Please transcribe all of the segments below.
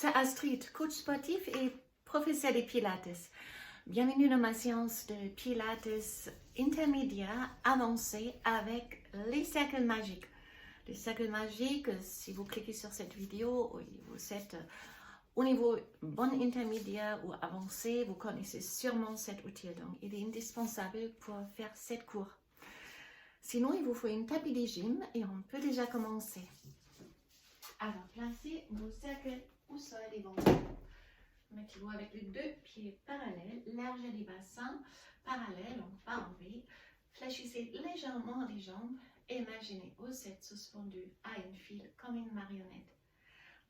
c'est Astrid, coach sportif et professeur de Pilates. Bienvenue dans ma séance de Pilates intermédiaire avancée avec les cercles magiques. Les cercles magiques, si vous cliquez sur cette vidéo, vous êtes au niveau bon intermédiaire ou avancé, vous connaissez sûrement cet outil. Donc, il est indispensable pour faire cette cours. Sinon, il vous faut une tapis de gym et on peut déjà commencer. Alors, placez vos cercles au sol devant vous. Mettez-vous avec les deux pieds parallèles, large des bassins, parallèles, donc pas en V. Fléchissez légèrement les jambes. Imaginez vous êtes suspendu à une file comme une marionnette.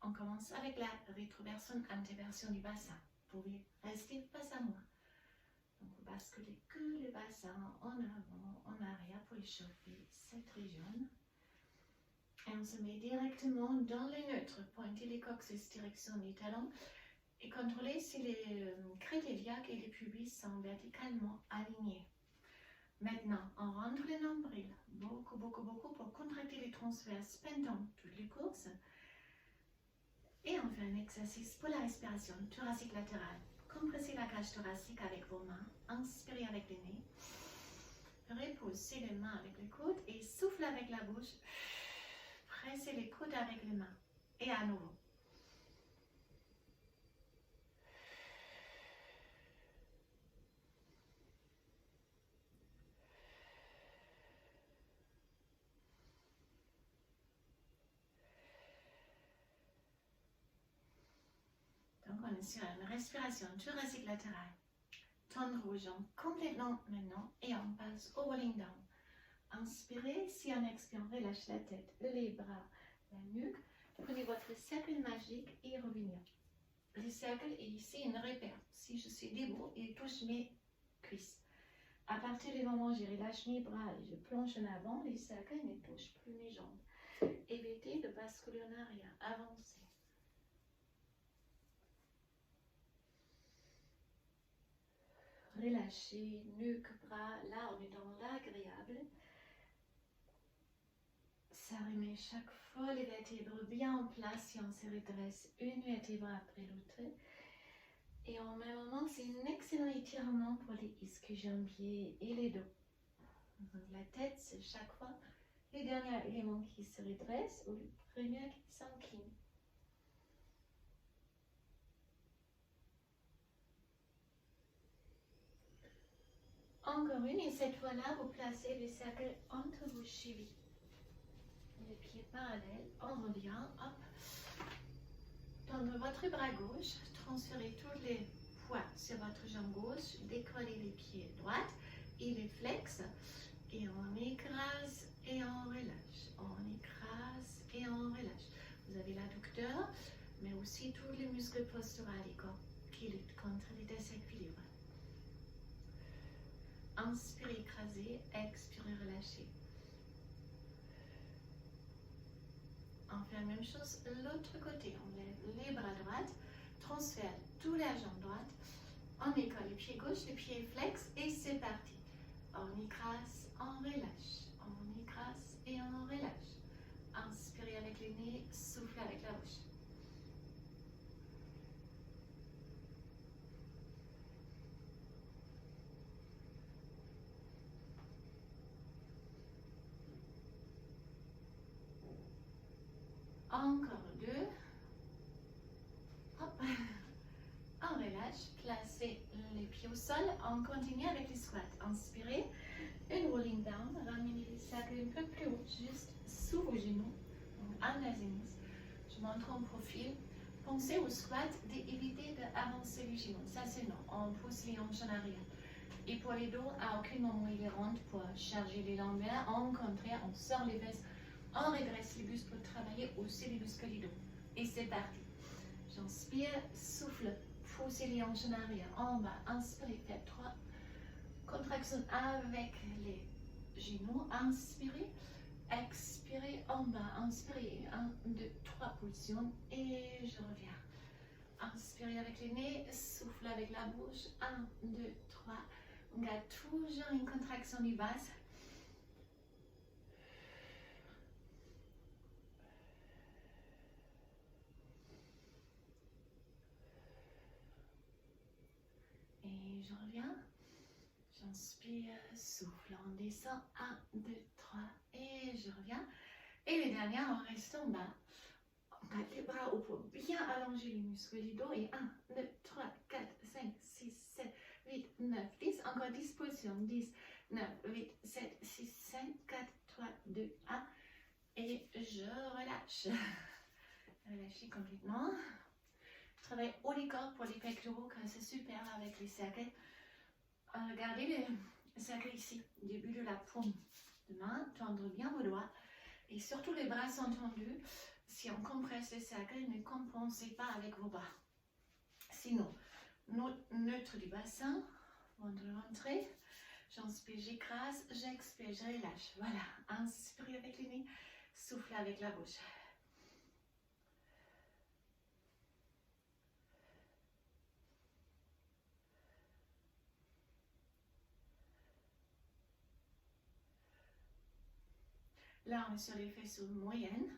On commence avec la rétroversion, antéversion du bassin. Vous pouvez rester face à moi. Donc, vous basculez que le bassin en avant, en arrière pour échauffer cette région. Et on se met directement dans le neutre. Pointez les coccyx, direction des talons. Et contrôlez si les crêtes iliaques et les pubis sont verticalement alignés. Maintenant, on rentre le nombril. Beaucoup pour contracter les transverses pendant toutes les courses. Et on fait un exercice pour la respiration thoracique latérale. Compressez la cage thoracique avec vos mains. Inspirez avec le nez. Reposez les mains avec les coudes et soufflez avec la bouche. Pressez les coudes avec les mains. Et à nouveau. Donc on est sur une respiration thoracique latérale. Tendre vos jambes complètement maintenant et on passe au rolling down. Inspirez, si on expire, on relâche la tête, les bras, la nuque. Prenez votre cercle magique et revenez. Le cercle est ici une repère. Si je suis debout, il touche mes cuisses. À partir du moment où je relâche mes bras et je plonge en avant, les cercles ne touchent plus mes jambes. Évitez de basculer en arrière, avancez. Relâchez, nuque, bras, là on est dans l'agréable. Ça remet chaque fois les vertèbres bien en place si on se redresse une vertèbre après l'autre. Et en même moment, c'est un excellent étirement pour les ischio-jambiers et les dos. Donc la tête, c'est chaque fois le dernier élément qui se redresse ou le premier qui s'incline. Encore une, et cette fois-là, vous placez le cercle entre vos chevilles. Les pieds parallèles, on revient, hop. Tendre votre bras gauche, transférez tous les poids sur votre jambe gauche, décollez les pieds droits et les flex. Et on écrase et on relâche. On écrase et on relâche. Vous avez l'adducteur, mais aussi tous les muscles posturales et corps qui luttent contre les déséquilibres. Inspirez, écrasez, expirez, relâchez. On fait la même chose de l'autre côté. On lève les bras droits, transfère toute la jambe droite. On écolle le pied gauche, le pied flex et c'est parti. On écrase, on relâche. On écrase et on relâche. Inspirez avec le nez, soufflez avec la bouche. Encore deux. Hop. On relâche, placez les pieds au sol. On continue avec les squats. Inspirez, une rolling down. Ramenez les cercles un peu plus haut, juste sous vos genoux. Donc en azimut. Je montre en profil. Pensez au squat d'éviter d'avancer les genoux. Ça c'est non. On pousse les hanches en arrière. Et pour les dos, à aucun moment il rentre pour charger les lombaires. En contraire, on sort les fesses. On redresse les bustes pour travailler aussi les muscles du dos. Et c'est parti. J'inspire, souffle, poussez les hanches en arrière, en bas, inspirez, faites 3 contractions avec les genoux, inspirez, expirez en bas, inspirez, 1, 2, 3 positions et je reviens. Inspirez avec les nez, souffle avec la bouche, 1, 2, 3, on garde toujours une contraction du bas. je reviens. J'inspire, souffle, on descend. 1, 2, 3 et je reviens. Et les dernières, on reste en bas. On garde les bras au pour bien allonger les muscles du dos. Et 1, 2, 3, 4, 5, 6, 7, 8, 9, 10. Encore 10 positions. 10, 9, 8, 7, 6, 5, 4, 3, 2, 1. Et je relâche. Relâchez complètement. Je travaille haut du corps pour les pectoraux, car c'est super avec les cercles. Regardez le cercle ici, début de la paume de main. Tendre bien vos doigts. Et surtout les bras sont tendus. Si on compresse les cercles, ne compensez pas avec vos bras. Sinon, neutre du bassin, ventre rentré. J'inspire, j'écrase, j'expire, je relâche. Voilà, inspirez avec les nez, soufflez avec la bouche. Là, on est sur les faisceaux moyennes.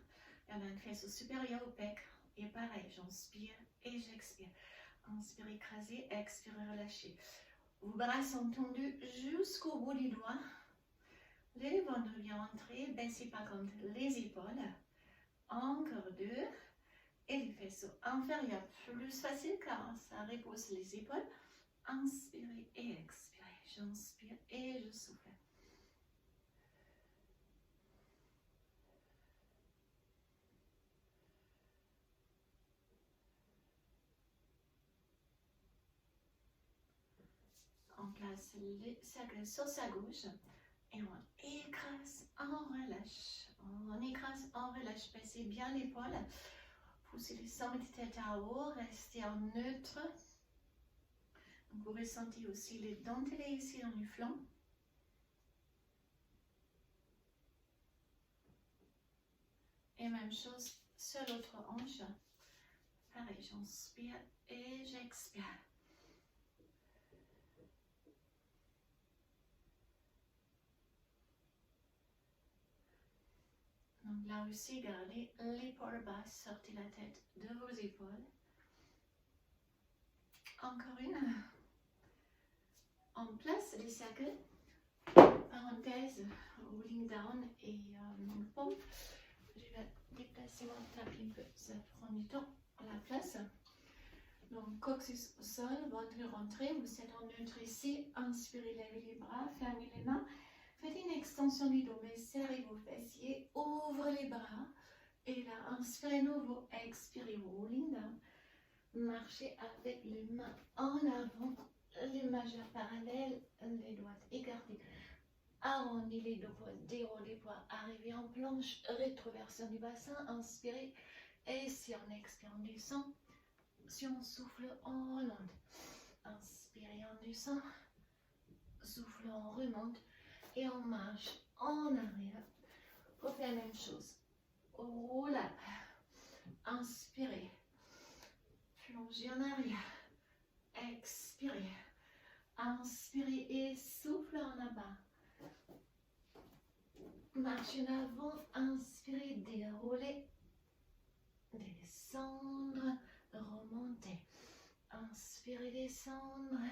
Il y en a une faisceau supérieur au pec. Et pareil, j'inspire et j'expire. Inspire, écraser, expire, relâcher. Vos bras sont tendus jusqu'au bout du doigt. Les ventres bien rentrés. Baissez par contre les épaules. Encore 2. Et les faisceaux inférieurs. Plus facile car ça repose les épaules. Inspirez et expirez. J'inspire et je souffle. On place les cercles sur sa gauche et on écrase, on relâche. On écrase, on relâche. Baissez bien l'épaule. Poussez les sommets de tête à haut. Restez en neutre. Vous ressentez aussi les dentelés ici dans le flanc. Et même chose sur l'autre hanche. Pareil, j'inspire et j'expire. Donc là aussi, gardez l'épaule basse, sortez la tête de vos épaules. Encore une. On place les cercles. Parenthèse, rolling down et pompe. Je vais déplacer mon tapis un peu, ça prend du temps à la place. Donc, coccyx au sol, ventre rentré, vous êtes en neutre ici. Inspirez, levez les bras, fermez les mains. Faites une extension du dos, mais serrez vos fessiers, ouvrez les bras. Et là, inspirez nouveau, expirez, rolling down. Marchez avec les mains en avant, les majeurs parallèles, les doigts écartés. Arrondis les deux poids, déroulez les poids, arrivez en planche, rétroversion du bassin, inspirez. Et si on expire, on descend. Si on souffle, on remonte. Inspirez, on descend. Souffle, on remonte. Et on marche en arrière. Pour faire la même chose. Roll up. Inspirez. Plongez en arrière. Expirez. Inspirez et souffle en bas. Marchez en avant. Inspirez, déroulez. Descendre. Remonter. Inspirez, descendre.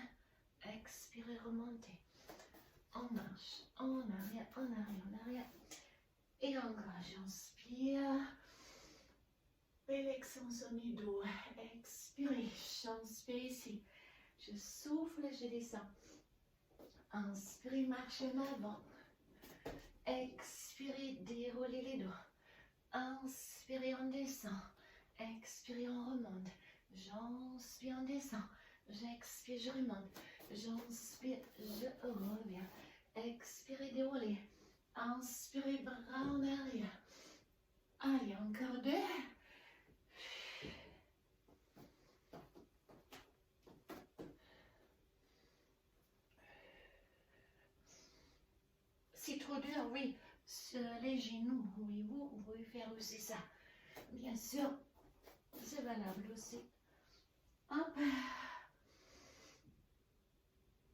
Expirez, remonter. On marche en arrière, en arrière, en arrière. Et encore, j'inspire. Belle extension du dos. Expirez, j'inspire ici. Je souffle, je descends. Inspirez, marchez en avant. Expirez, déroulez les doigts. Inspirez, on descend. Expirez, on remonte. J'inspire, on descend. J'expire, je remonte. J'inspire, je reviens. Expirez, déroulez. Inspirez, bras en arrière. Allez, encore 2. Si trop dur, oui. Sur les genoux, oui, vous pouvez faire aussi ça. Bien sûr, c'est valable aussi. Hop.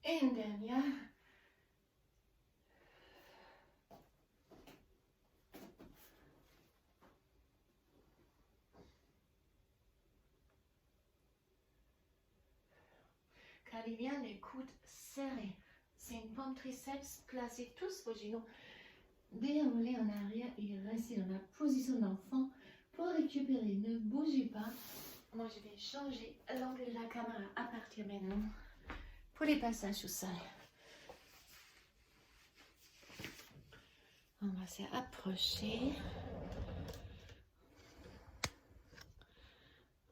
Et une dernière. Regardez bien les coudes serrés. C'est une pompe triceps. Placez tous vos genoux. Déroulez en arrière et restez dans la position d'enfant pour récupérer. Ne bougez pas. Moi, je vais changer l'angle de la caméra à partir de maintenant pour les passages au sol. On va s'approcher.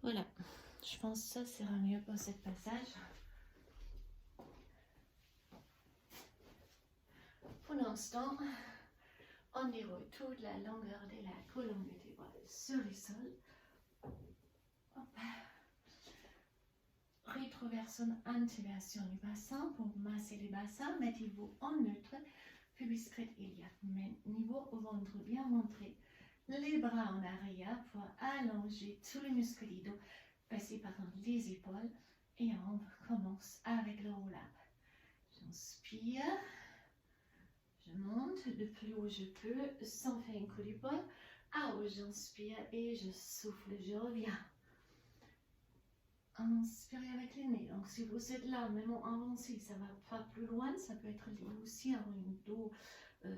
Voilà. Je pense que ça sera mieux pour ce passage. Pour l'instant, on déroule toute la longueur de la colonne vertébrale sur le sol. Hop. Rétroversion, intéversion du bassin. Pour masser le bassin, mettez-vous en neutre. Pubis crête iliaque. Niveau au ventre bien montré. Les bras en arrière pour allonger tous les muscles du dos. Passez par les épaules. Et on commence avec le roll-up. J'inspire. Je monte le plus haut je peux sans faire un coup d'épaule. Ah oui, j'inspire et je souffle, je reviens. Inspirez avec les nez. Donc si vous êtes là, même en avancé, ça ne va pas plus loin. Ça peut être lié aussi à un dos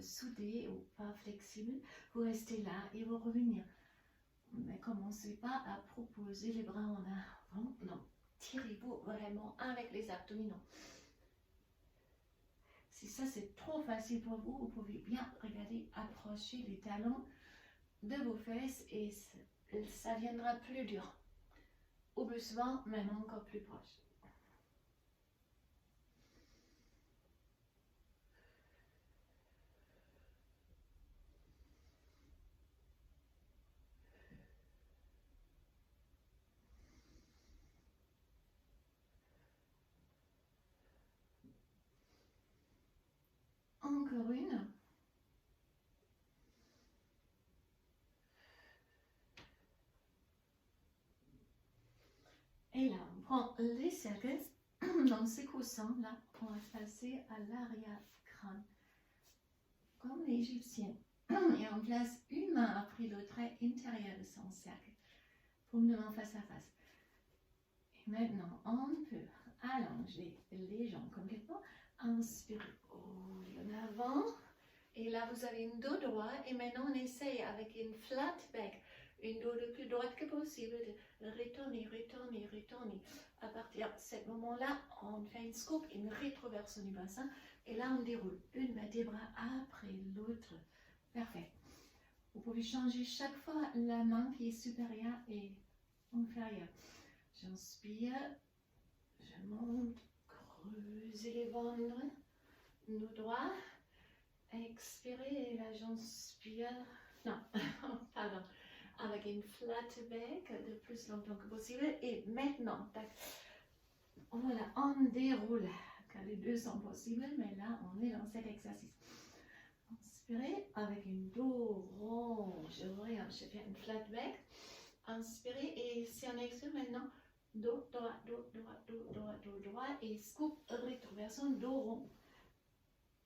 soudé ou pas flexible. Vous restez là et vous revenez. Mais commencez pas à proposer les bras en avant. Non, tirez-vous vraiment avec les abdominaux. Si ça c'est trop facile pour vous, vous pouvez bien regarder, approcher les talons de vos fesses et ça viendra plus dur. Ou doucement, même encore plus proche. Encore une. Et là, on prend les cercles. Dans ces coussins, là, on va passer à l'arrière-crâne. Comme l'Égyptien. Et on place une main après l'autre à l'intérieur de son cercle. Pour une main face à face. Et maintenant, on peut allonger les jambes complètement. Inspirez, roulez en avant. Et là, vous avez une dos droit. Et maintenant, on essaye avec une flat back, une dos le plus droite que possible, de retourner, retourner, retourner. À partir de ce moment-là, on fait une scoop, une rétroversion du bassin. Et là, on déroule une vertèbre après l'autre. Parfait. Vous pouvez changer chaque fois la main qui est supérieure et inférieure. J'inspire, je monte, creusez les ventres, nous droit. Expirez et là j'inspire, non, pardon, avec une flat back le plus longtemps que possible. Et maintenant, tac, voilà, on déroule, car les deux sont possibles, mais là on est dans cet exercice. Inspirez avec une dos rond, je fais une flat back. Inspirez et si on expire maintenant, dos droit, dos droit, dos droit, dos droit et scoop, rétroversion, dos rond.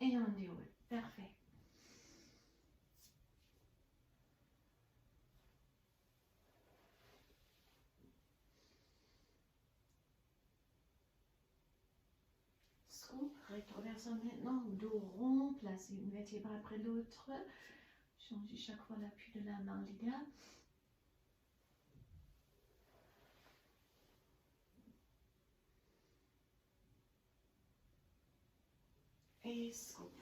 Et on déroule. Parfait. Scoop, rétroversion maintenant, dos rond, placez une vertèbre après l'autre. Changez chaque fois l'appui de la main, les gars. Et scoop.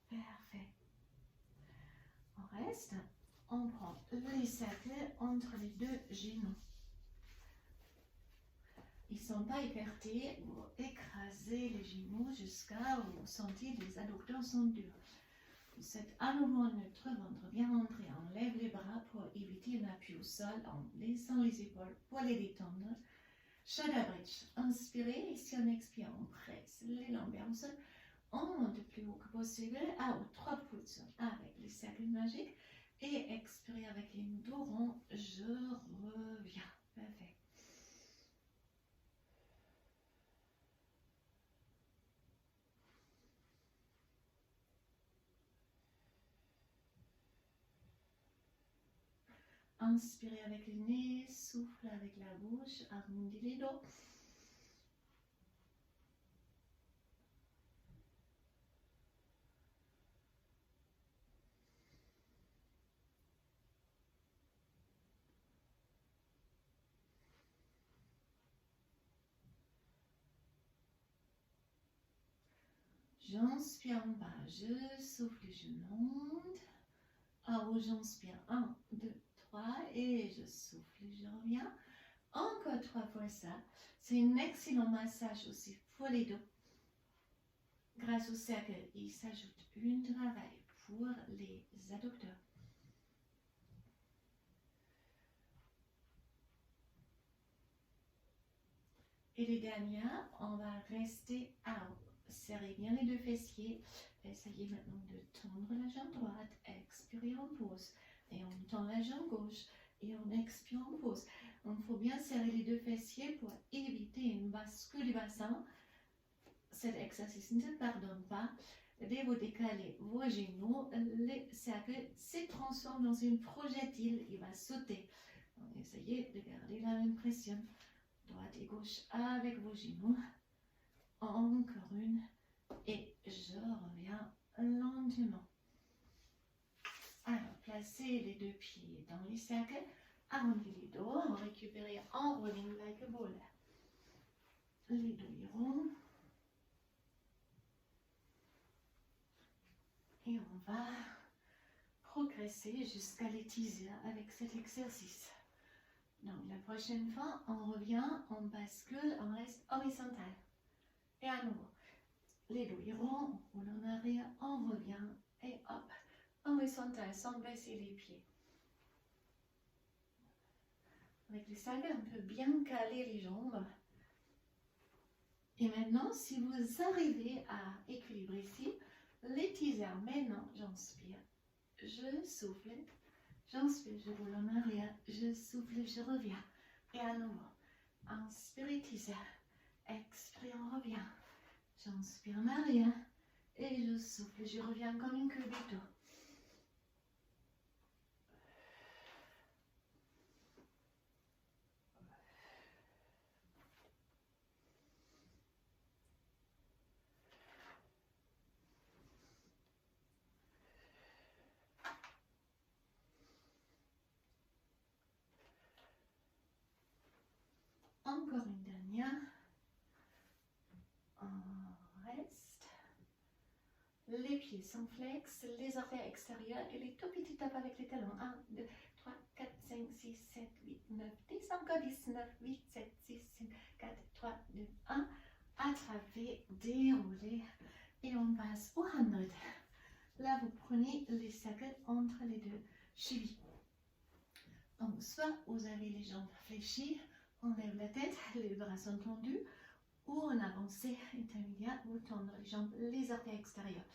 Parfait. On reste. On prend les cercles entre les deux genoux. Ils ne sont pas écartés. Vous écrasez les genoux jusqu'à où vous sentez les adducteurs sont durs. Vous êtes à nouveau neutre, ventre bien rentré. On lève les bras pour éviter l'appui au sol en laissant les épaules pour les détendre. Shadow bridge. Inspirez et si on expire, on presse les lombaires au sol. On monte le plus haut que possible à 3 pouces avec les cercles magiques. Et expirez avec les dos ronds. Je reviens. Parfait. Inspirez avec le nez, souffle avec la bouche, arrondissez les dos. j'inspire en bas, je souffle, je monte. En haut, j'inspire 1, 2, 3 et je souffle, je reviens. Encore 3 fois ça. C'est un excellent massage aussi pour les dos. Grâce au cercle, il s'ajoute un travail pour les adducteurs. Et les dernières, on va rester à serrer bien les deux fessiers. Essayez maintenant de tendre la jambe droite, expirez en pause. Et on tend la jambe gauche et on expire en pause. Il faut bien serrer les deux fessiers pour éviter une bascule du bassin. Cet exercice ne pardonne pas. Dès que vous décalez vos genoux, le cercle se transforme dans une projectile. Il va sauter. Donc, essayez de garder la même pression. Droite et gauche avec vos genoux. Encore une. Et je reviens lentement. Alors, placez les deux pieds dans les cercles. Arrondissez les dos. Récupérez en rolling like a ball. Les dos iront. Et on va progresser jusqu'à les teasers avec cet exercice. Donc la prochaine fois, on revient, on bascule, on reste horizontal. Et à nouveau, les dos iront, on roule en arrière, on revient et hop, horizontal sans baisser les pieds. Avec les cercles, on peut bien caler les jambes. Et maintenant, si vous arrivez à équilibrer ici, les teasers, maintenant, j'inspire, je souffle, j'inspire, je roule en arrière, je souffle, je reviens. Et à nouveau, inspire, teaser, expire, on revient. J'inspire en arrière et je souffle, je reviens comme une cubito. Encore une dernière. On reste. Les pieds sont flex, les orteils extérieurs et les tout petits tapes avec les talons. 1, 2, 3, 4, 5, 6, 7, 8, 9, 10, encore 10, 9, 8, 7, 6, 5, 4, 3, 2, 1. Attrapez, déroulez et on passe au 100. Là, vous prenez les cercles entre les deux chevilles. Donc, soit vous avez les jambes fléchies, on lève la tête, les bras sont tendus, ou en avancée intermédiaire, vous tendez les jambes, les orteils extérieurs.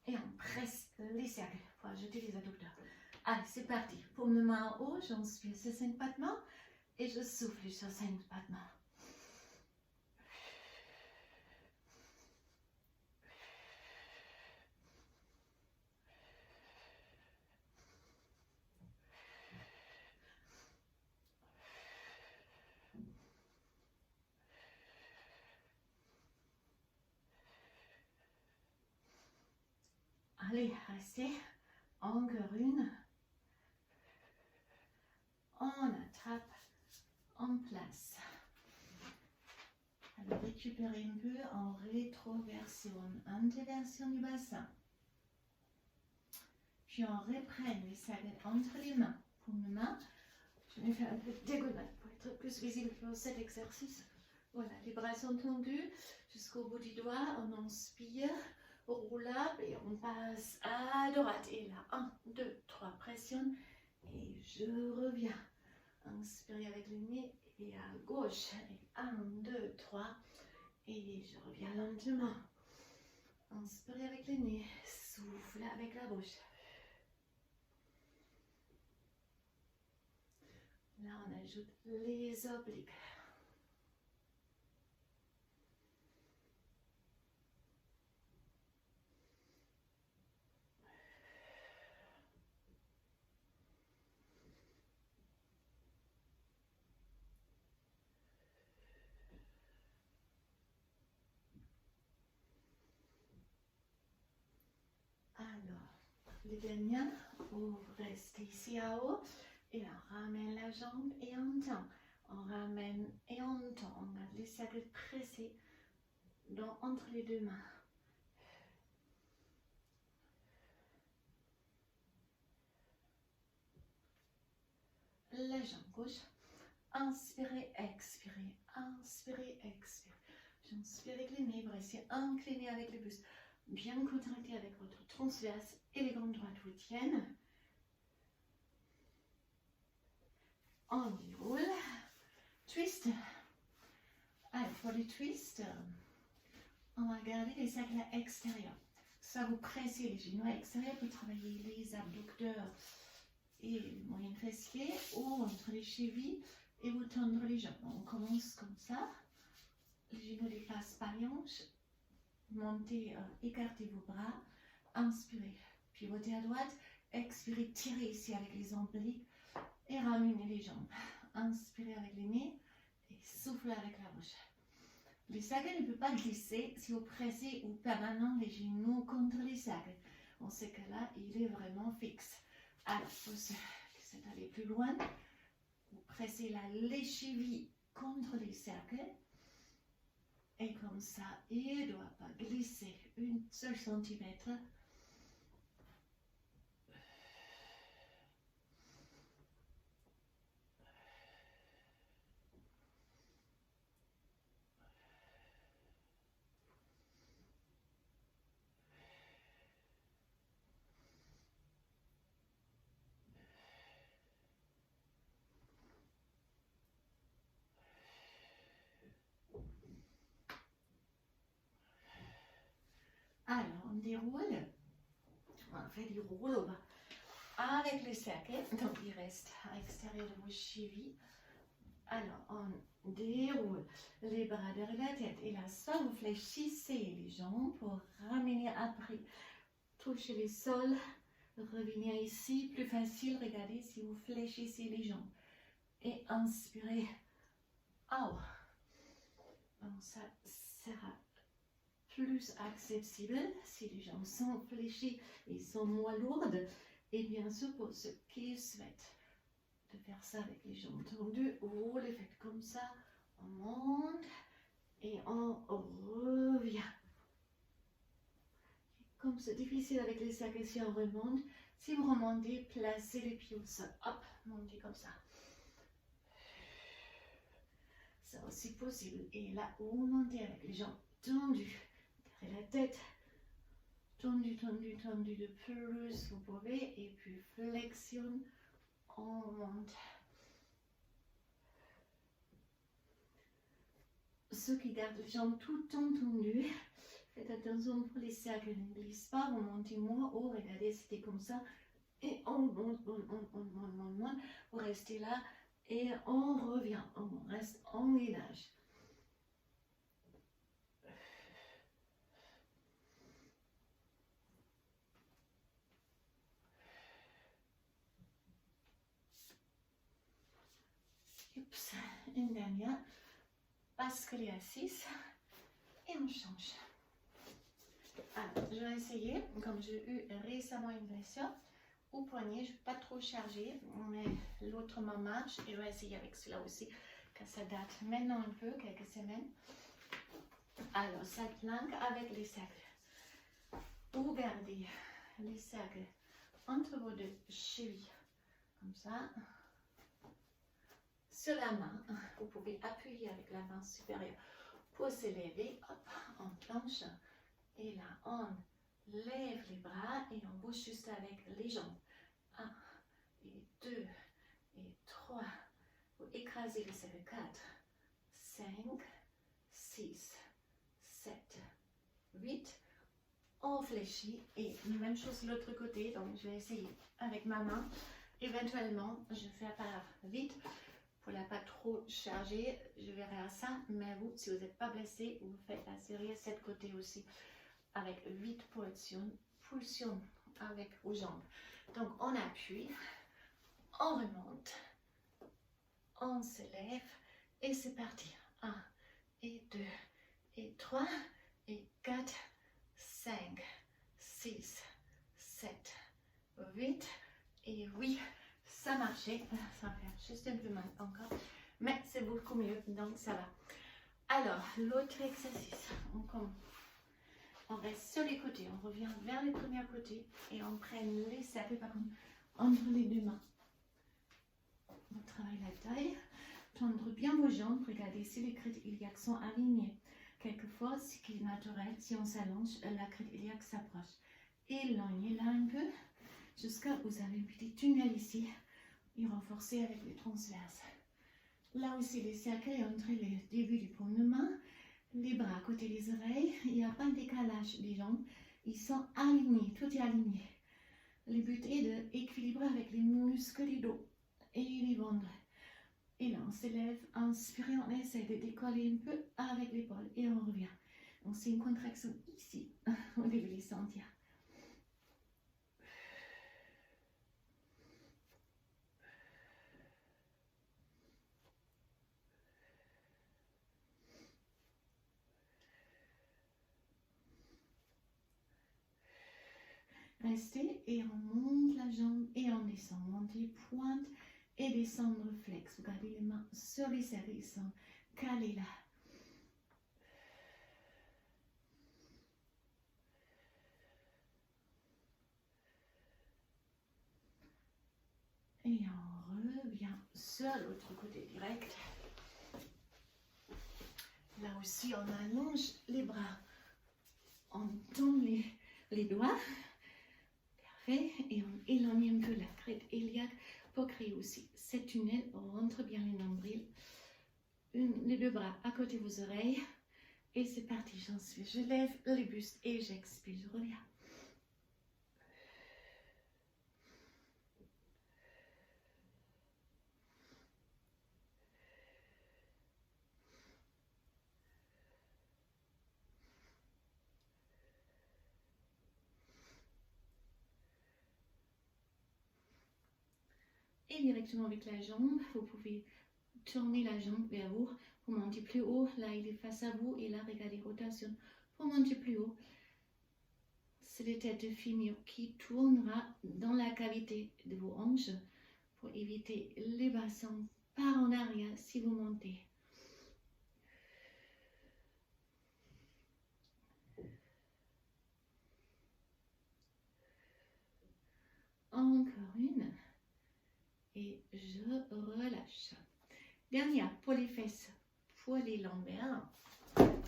Et on presse les cercles pour ajouter les adducteurs. Allez, c'est parti. Pour mes mains en haut, j'inspire sur 5 battements et je souffle sur 5 battements. Allez, restez. Encore une. On attrape en place. Alors, récupérez un peu en rétroversion, introversion du bassin. Puis on reprend les cercles entre les mains. Pour mes mains, je vais faire un peu de diagonale pour être plus visible pour cet exercice. Voilà, les bras sont tendus jusqu'au bout du doigt. On inspire, on roule up et on passe à droite. Et là, 1, 2, 3, pressionne et je reviens. Inspirez avec le nez et à gauche. Et 1, 2, 3 et je reviens lentement. Inspirez avec le nez, souffle avec la bouche. Là, on ajoute les obliques. Alors, les dernières, vous restez ici à haut et on ramène la jambe et on tend. On ramène et on tend. On garde les cercles pressés entre les deux mains. la jambe gauche. Inspirez, expirez, inspirez, expirez. J'inspire avec les nez, restez incliné avec le buste. Bien contracté avec votre transverse et les grandes droites vous tiennent. On déroule. Twist. Allez, pour le twist, on va garder les cercles extérieurs. Ça vous pressez les genoux extérieurs pour travailler les abducteurs et le moyen fessier ou entre les chevilles et vous tendre les jambes. On commence comme ça. Les genoux dépassent pas les hanches. Montez, écartez vos bras. Inspirez, pivotez à droite. Expirez, tirez ici avec les obliques et ramenez les jambes. Inspirez avec les nez et soufflez avec la bouche. Les cercles ne peuvent pas glisser si vous pressez ou permanent les genoux contre les cercles. On sait que là, il est vraiment fixe. Alors, pour ceux qui souhaitent aller plus loin, vous pressez là les chevilles contre les cercles. Et comme ça, il ne doit pas glisser un seul centimètre. Alors, on déroule. On fait du roule avec les cercles. Donc, il reste à l'extérieur de vos chevilles. Alors, on déroule les bras derrière la tête. Et là, ça, vous fléchissez les jambes pour ramener après. Touchez les sols. Revenir ici. Plus facile, regardez si vous fléchissez les jambes. Et inspirez. Oh. Donc, ça sera plus accessible si les jambes sont fléchies et sont moins lourdes. Et bien sûr, pour ceux qui souhaitent de faire ça avec les jambes tendues, vous les faites comme ça, on monte et on revient. Comme c'est difficile avec les cercles, si on remonte, si vous remontez, placez les pieds au sol, hop, montez comme ça. C'est aussi possible. Et là, vous montez avec les jambes tendues. La tête tendue, tendue, tendue de plus vous pouvez et puis flexion, on monte. Ceux qui gardent les jambes tout le temps tendues, faites attention pour les cercles ne glissent pas, vous montez moins haut, regardez c'était comme ça et on monte, vous restez là et on revient, on reste en ménage. Oups, une dernière. Basculer à 6 et on change. Alors, je vais essayer, comme j'ai eu récemment une blessure au poignet, je ne vais pas trop charger, mais l'autre main marche et je vais essayer avec cela aussi, car ça date maintenant un peu, quelques semaines. Alors, cette planque avec les cercles. Vous gardez les cercles entre vos deux chevilles, comme ça. Sur la main, vous pouvez appuyer avec la main supérieure pour s'élever. Hop, on planche. Et là, on lève les bras et on bouge juste avec les jambes. 1 et 2 et 3. Vous écrasez les cercles. 4, 5, 6, 7, 8. On fléchit. Et même chose de l'autre côté. Donc, je vais essayer avec ma main. Éventuellement, je fais par vite. Pour ne pas trop charger, je verrai à ça. Mais vous, si vous n'êtes pas blessé, vous faites la série de cette côté aussi. Avec 8 pulsions avec vos jambes. Donc, on appuie, on remonte, on se lève et c'est parti. 1 et 2 et 3 et 4, 5, 6, 7, 8 et oui. Ça marchait, ça va faire juste un peu mal encore, mais c'est beaucoup mieux, donc ça va. Alors, l'autre exercice, on reste sur les côtés, on revient vers le premier côté et on prend les cercles par contre entre les deux mains. On travaille la taille. Tendre bien vos jambes. Regardez si les crêtes iliaques sont alignées. Quelquefois, ce qui est naturel, si on s'allonge, la crête iliaque s'approche. Éloignez-la un peu jusqu'à vous avez un petit tunnel ici et renforcez avec les transverses. Là aussi, les cercles entre les débuts du paume de main, les bras à côté des oreilles. Il n'y a pas de décalage des jambes. Ils sont alignés, tout est aligné. Le but est d'équilibrer avec les muscles du dos et les ventres. Et là, on s'élève, inspirez, on essaie de décoller un peu avec l'épaule et on revient. Donc, c'est une contraction ici, vous devez les sentir. Restez et on monte la jambe et on descend. Montez pointe et descendre flex. Vous gardez les mains sur les cercles, ils sont calés là. Et on revient sur l'autre côté direct. Là aussi, on allonge les bras. On tombe les doigts. Parfait. Et on éloigne un peu la crête iliaque pour créer aussi cette tunnel. On rentre bien les nombrils. Les deux bras à côté de vos oreilles. Et c'est parti, j'en suis. Je lève les bustes et j'expire. Je reviens. Et directement avec la jambe, vous pouvez tourner la jambe vers vous pour monter plus haut. Là, il est face à vous et là, regardez, rotation pour monter plus haut. C'est le tête de fémur qui tournera dans la cavité de vos hanches pour éviter les bassins par en arrière si vous montez. Encore une. Et je relâche. Dernière pour les fesses, pour les lombaires.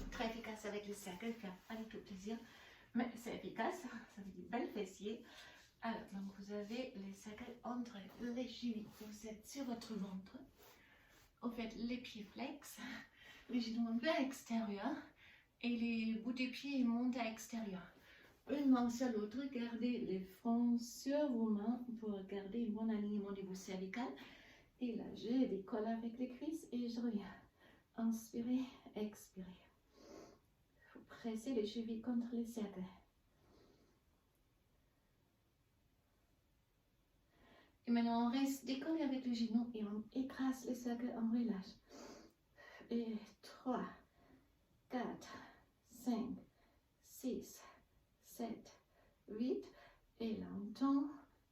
Très efficace avec les cercles, faire pas du tout plaisir, mais c'est efficace. Ça fait des belles fessiers. Alors, donc vous avez les cercles entre les chevilles. Vous êtes sur votre ventre. Vous faites les pieds flex, les genoux un peu à l'extérieur et les bouts des pieds montent à l'extérieur. Une main sur l'autre, gardez les fronts sur vos mains pour garder un bon alignement du niveau cervical. Et là, je décolle avec les cuisses et je reviens. Inspirez, expirez. Vous pressez les chevilles contre les cercles. Et maintenant, on reste décollé avec le genou et on écrase les cercles, on relâche. Et 3, 4, 5, 6, 7, 8. Et là, on tend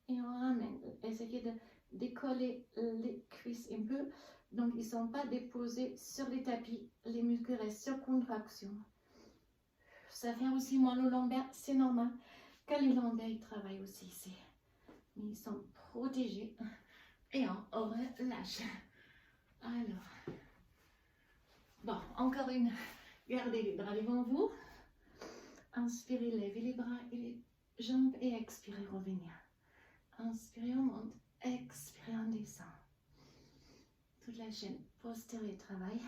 et on ramène. Essayez de décoller les cuisses un peu. Donc, ils ne sont pas déposés sur les tapis. Les muscles restent sur contraction. Ça fait aussi mal aux lombaires, c'est normal. Quand les lombaires, ils travaillent aussi ici. Mais ils sont protégés. Et on relâche. Alors. Bon, encore une. Gardez les bras devant vous. Inspirez, levez les bras et les jambes et expirez, revenir. Inspirez, on monte. Expirez, on descend. Toute la chaîne postérieure travaille.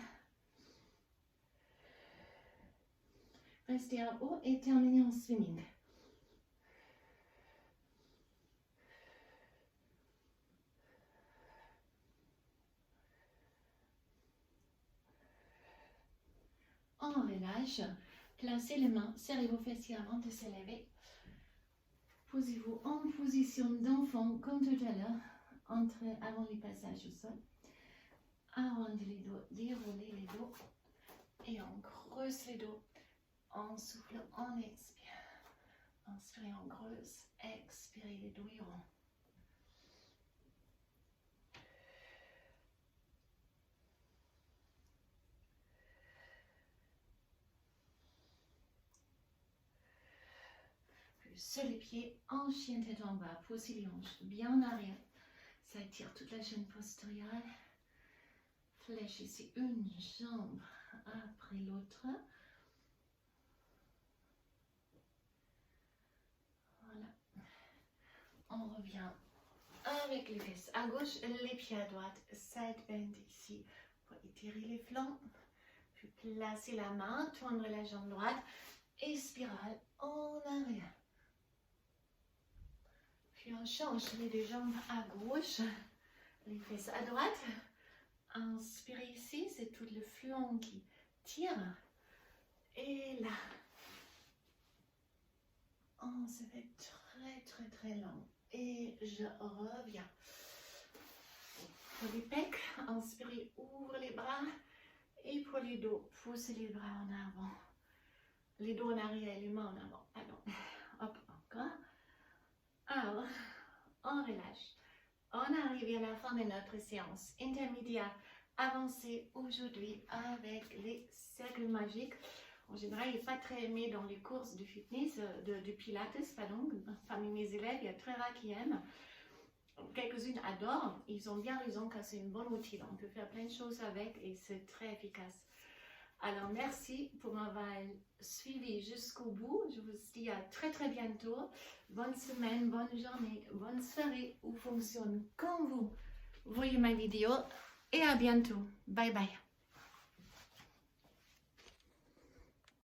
Restez en haut et terminez en swimming. On relâche. Placez les mains, serrez vos fessiers avant de se lever. Posez-vous en position d'enfant comme tout à l'heure, avant les passages au sol. Arrondissez les dos, déroulez les dos et on creuse les dos. En souffle, on expire. Inspirez, on creuse, expirez, les dos iront. Sur les pieds, en chien tête en bas, poussez les hanches bien en arrière. Ça étire toute la chaîne postérieure. Fléchissez une jambe après l'autre. Voilà. On revient avec les fesses à gauche, les pieds à droite. Side bend ici pour étirer les flancs. Puis placer la main, tendre la jambe droite et spirale en arrière. Puis on change les deux jambes à gauche, les fesses à droite. Inspirez ici, c'est tout le flanc qui tire. Et là, on se fait très long. Et je reviens. Pour les pecs, inspirez, ouvre les bras. Et pour les dos, poussez les bras en avant. Les dos en arrière, les mains en avant. Pardon. Hop, encore. Alors, on relâche. On arrive à la fin de notre séance intermédiaire avancée aujourd'hui avec les cercles magiques. En général, il n'est pas très aimé dans les courses de fitness, de pilates, pardon. Parmi mes élèves, il y a très rares qui aiment. Quelques-unes adorent. Ils ont bien raison que c'est une bonne outil. On peut faire plein de choses avec et c'est très efficace. Alors, merci pour m'avoir suivi jusqu'au bout. Je vous dis à très bientôt. Bonne semaine, bonne journée, bonne soirée ou fonctionne comme vous voyez ma vidéo. Et à bientôt. Bye bye.